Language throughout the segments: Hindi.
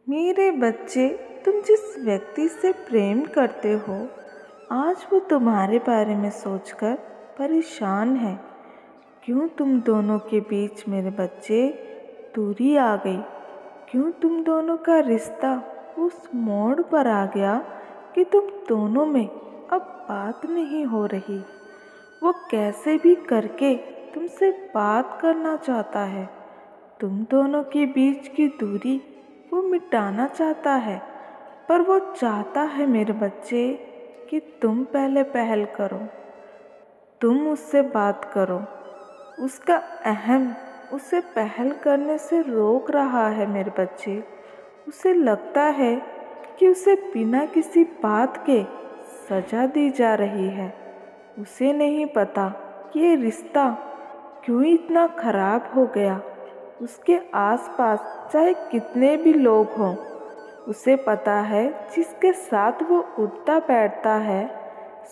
मेरे बच्चे, तुम जिस व्यक्ति से प्रेम करते हो, आज वो तुम्हारे बारे में सोचकर परेशान है। क्यों तुम दोनों के बीच मेरे बच्चे दूरी आ गई? क्यों तुम दोनों का रिश्ता उस मोड़ पर आ गया कि तुम दोनों में अब बात नहीं हो रही? वो कैसे भी करके तुमसे बात करना चाहता है। तुम दोनों के बीच की दूरी वो मिटाना चाहता है, पर वो चाहता है मेरे बच्चे कि तुम पहले पहल करो, तुम उससे बात करो। उसका अहम उसे पहल करने से रोक रहा है मेरे बच्चे। उसे लगता है कि उसे बिना किसी बात के सजा दी जा रही है। उसे नहीं पता कि ये रिश्ता क्यों इतना खराब हो गया। उसके आसपास चाहे कितने भी लोग हों, उसे पता है जिसके साथ वो उठता बैठता है,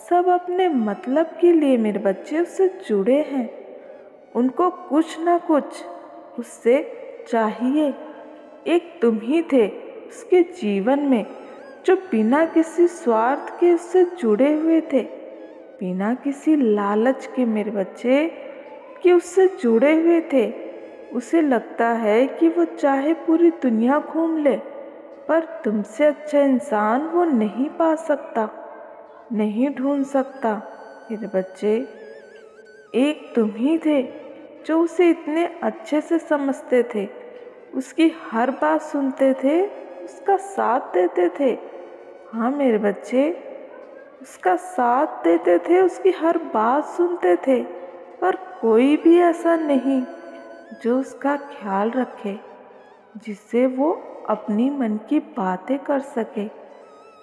सब अपने मतलब के लिए मेरे बच्चे उससे जुड़े हैं। उनको कुछ ना कुछ उससे चाहिए। एक तुम ही थे उसके जीवन में जो बिना किसी स्वार्थ के उससे जुड़े हुए थे, बिना किसी लालच के मेरे बच्चे कि उससे जुड़े हुए थे। उसे लगता है कि वो चाहे पूरी दुनिया घूम ले, पर तुमसे अच्छा इंसान वो नहीं पा सकता, नहीं ढूंढ सकता। मेरे बच्चे, एक तुम ही थे जो उसे इतने अच्छे से समझते थे, उसकी हर बात सुनते थे, उसका साथ देते थे। हाँ मेरे बच्चे, उसका साथ देते थे, उसकी हर बात सुनते थे, पर कोई भी ऐसा नहीं जो उसका ख्याल रखे, जिससे वो अपनी मन की बातें कर सके,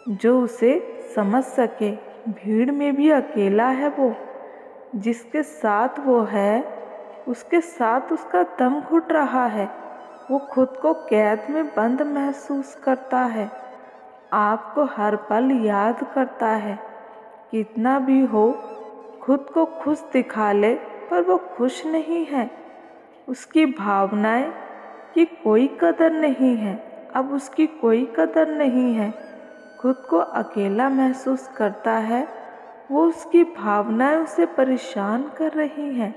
जो उसे समझ सके। भीड़ में भी अकेला है वो, जिसके साथ वो है उसके साथ उसका दम घुट रहा है। वो खुद को कैद में बंद महसूस करता है, आपको हर पल याद करता है। कितना भी हो खुद को खुश दिखा ले, पर वो खुश नहीं है। उसकी भावनाएं की कोई कदर नहीं है, अब उसकी कोई कदर नहीं है। खुद को अकेला महसूस करता है। वो उसकी भावनाएं उसे परेशान कर रही हैं।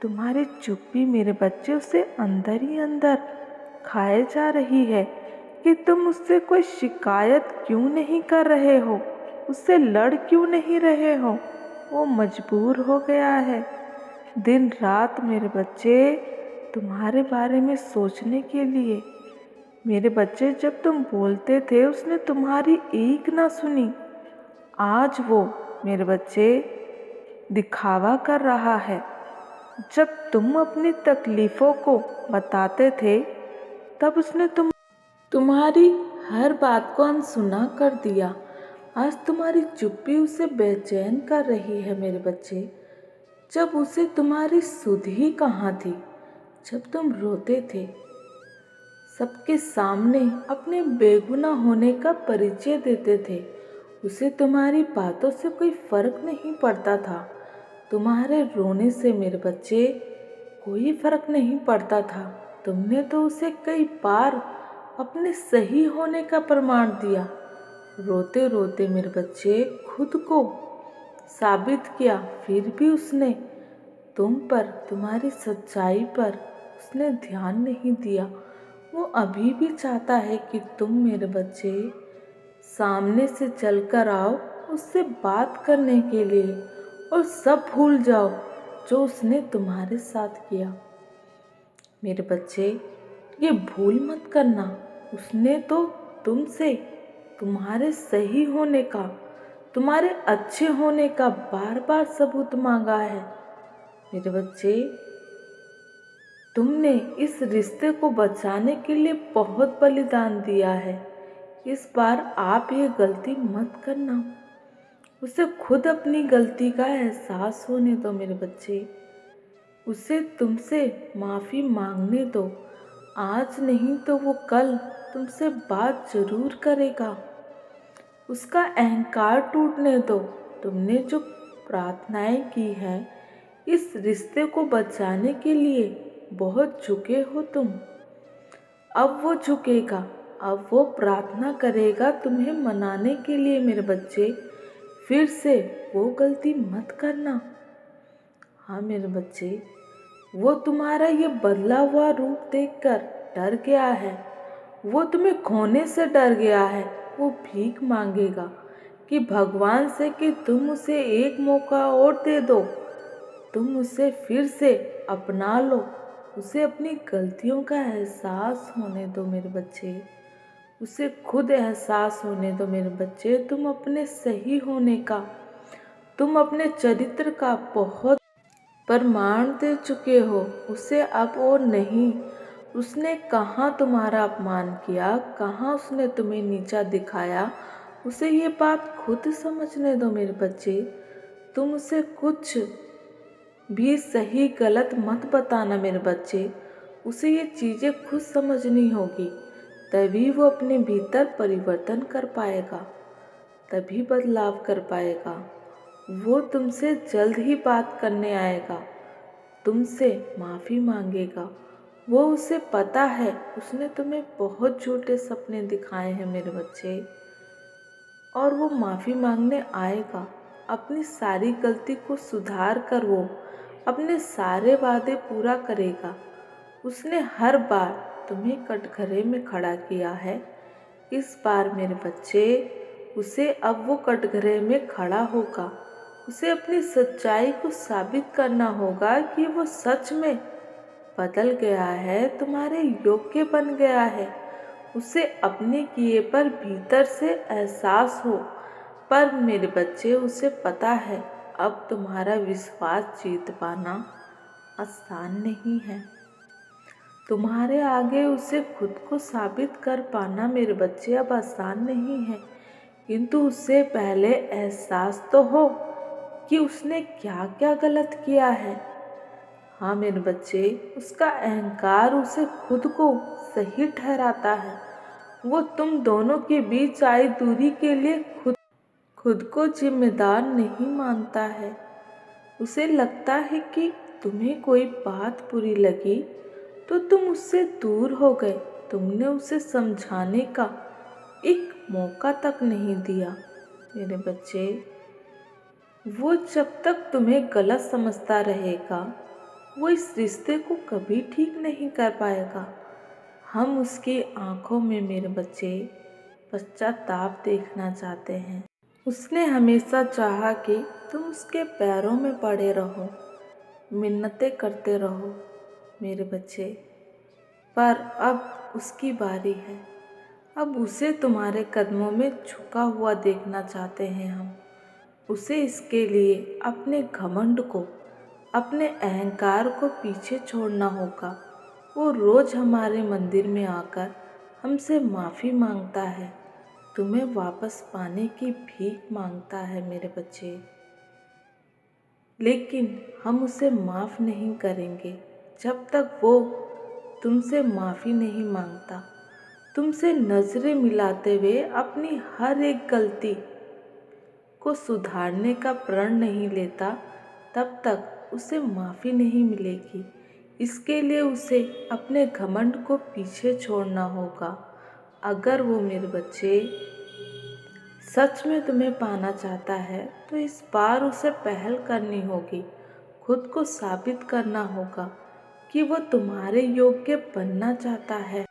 तुम्हारी चुप्पी मेरे बच्चे उसे अंदर ही अंदर खाए जा रही है कि तुम उससे कोई शिकायत क्यों नहीं कर रहे हो, उससे लड़ क्यों नहीं रहे हो। वो मजबूर हो गया है दिन रात मेरे बच्चे तुम्हारे बारे में सोचने के लिए। मेरे बच्चे, जब तुम बोलते थे उसने तुम्हारी एक ना सुनी। आज वो मेरे बच्चे दिखावा कर रहा है। जब तुम अपनी तकलीफ़ों को बताते थे, तब उसने तुम्हारी हर बात को अनसुना कर दिया। आज तुम्हारी चुप्पी उसे बेचैन कर रही है मेरे बच्चे। जब उसे तुम्हारी सुध ही कहाँ थी, जब तुम रोते थे, सबके सामने अपने बेगुनाह होने का परिचय देते थे, उसे तुम्हारी बातों से कोई फर्क नहीं पड़ता था। तुम्हारे रोने से मेरे बच्चे कोई फर्क नहीं पड़ता था। तुमने तो उसे कई बार अपने सही होने का प्रमाण दिया। रोते रोते मेरे बच्चे खुद को साबित किया, फिर भी उसने तुम पर, तुम्हारी सच्चाई पर उसने ध्यान नहीं दिया। वो अभी भी चाहता है कि तुम मेरे बच्चे सामने से चलकर आओ उससे बात करने के लिए, और सब भूल जाओ जो उसने तुम्हारे साथ किया। मेरे बच्चे, ये भूल मत करना, उसने तो तुमसे तुम्हारे सही होने का, तुम्हारे अच्छे होने का बार बार सबूत मांगा है। मेरे बच्चे, तुमने इस रिश्ते को बचाने के लिए बहुत बलिदान दिया है। इस बार आप ये गलती मत करना। उसे खुद अपनी गलती का एहसास होने दो मेरे बच्चे। उसे तुमसे माफ़ी मांगने दो। आज नहीं तो वो कल तुमसे बात जरूर करेगा। उसका अहंकार टूटने दो। तुमने जो प्रार्थनाएं की हैं इस रिश्ते को बचाने के लिए, बहुत झुके हो तुम। अब वो झुकेगा, अब वो प्रार्थना करेगा तुम्हें मनाने के लिए मेरे बच्चे। फिर से वो गलती मत करना। हाँ मेरे बच्चे, वो तुम्हारा ये बदला हुआ रूप देखकर डर गया है। वो तुम्हें खोने से डर गया है। वो भीख मांगेगा कि भगवान से कि तुम उसे एक मौका और दे दो। तुम उसे फिर से अपना लो। उसे अपनी गलतियों का एहसास होने दो मेरे बच्चे। उसे खुद एहसास होने दो मेरे बच्चे। तुम अपने सही होने का, तुम अपने चरित्र का बहुत प्रमाण दे चुके हो उसे, अब और नहीं। उसने कहाँ तुम्हारा अपमान किया, कहाँ उसने तुम्हें नीचा दिखाया, उसे ये बात खुद समझने दो मेरे बच्चे। तुम उसे कुछ भी सही गलत मत बताना मेरे बच्चे। उसे ये चीज़ें खुद समझनी होगी, तभी वो अपने भीतर परिवर्तन कर पाएगा, तभी बदलाव कर पाएगा। वो तुमसे जल्द ही बात करने आएगा, तुमसे माफ़ी मांगेगा। वो उसे पता है उसने तुम्हें बहुत झूठे सपने दिखाए हैं मेरे बच्चे, और वो माफ़ी मांगने आएगा। अपनी सारी गलती को सुधार कर वो अपने सारे वादे पूरा करेगा। उसने हर बार तुम्हें कटघरे में खड़ा किया है। इस बार मेरे बच्चे, उसे अब वो कटघरे में खड़ा होगा। उसे अपनी सच्चाई को साबित करना होगा कि वो सच में बदल गया है, तुम्हारे योग्य बन गया है। उसे अपने किए पर भीतर से एहसास हो। पर मेरे बच्चे, उसे पता है अब तुम्हारा विश्वास जीत पाना आसान नहीं है। तुम्हारे आगे उसे खुद को साबित कर पाना मेरे बच्चे अब आसान नहीं है, किंतु उससे पहले एहसास तो हो कि उसने क्या क्या गलत किया है। हाँ मेरे बच्चे, उसका अहंकार उसे खुद को सही ठहराता है। वो तुम दोनों के बीच आई दूरी के लिए खुद को जिम्मेदार नहीं मानता है। उसे लगता है कि तुम्हें कोई बात बुरी लगी तो तुम उससे दूर हो गए। तुमने उसे समझाने का एक मौका तक नहीं दिया मेरे बच्चे। वो जब तक तुम्हें गलत समझता रहेगा, वो इस रिश्ते को कभी ठीक नहीं कर पाएगा। हम उसकी आंखों में मेरे बच्चे पश्चाताप देखना चाहते हैं। उसने हमेशा चाहा कि तुम उसके पैरों में पड़े रहो, मिन्नतें करते रहो मेरे बच्चे। पर अब उसकी बारी है। अब उसे तुम्हारे कदमों में झुका हुआ देखना चाहते हैं हम। उसे इसके लिए अपने घमंड को, अपने अहंकार को पीछे छोड़ना होगा। वो रोज़ हमारे मंदिर में आकर हमसे माफ़ी मांगता है, तुम्हें वापस पाने की भीख मांगता है मेरे बच्चे। लेकिन हम उसे माफ़ नहीं करेंगे जब तक वो तुमसे माफ़ी नहीं मांगता, तुमसे नज़रें मिलाते हुए अपनी हर एक गलती को सुधारने का प्रण नहीं लेता। तब तक उसे माफ़ी नहीं मिलेगी। इसके लिए उसे अपने घमंड को पीछे छोड़ना होगा। अगर वो मेरे बच्चे सच में तुम्हें पाना चाहता है तो इस बार उसे पहल करनी होगी। खुद को साबित करना होगा कि वो तुम्हारे योग्य बनना चाहता है।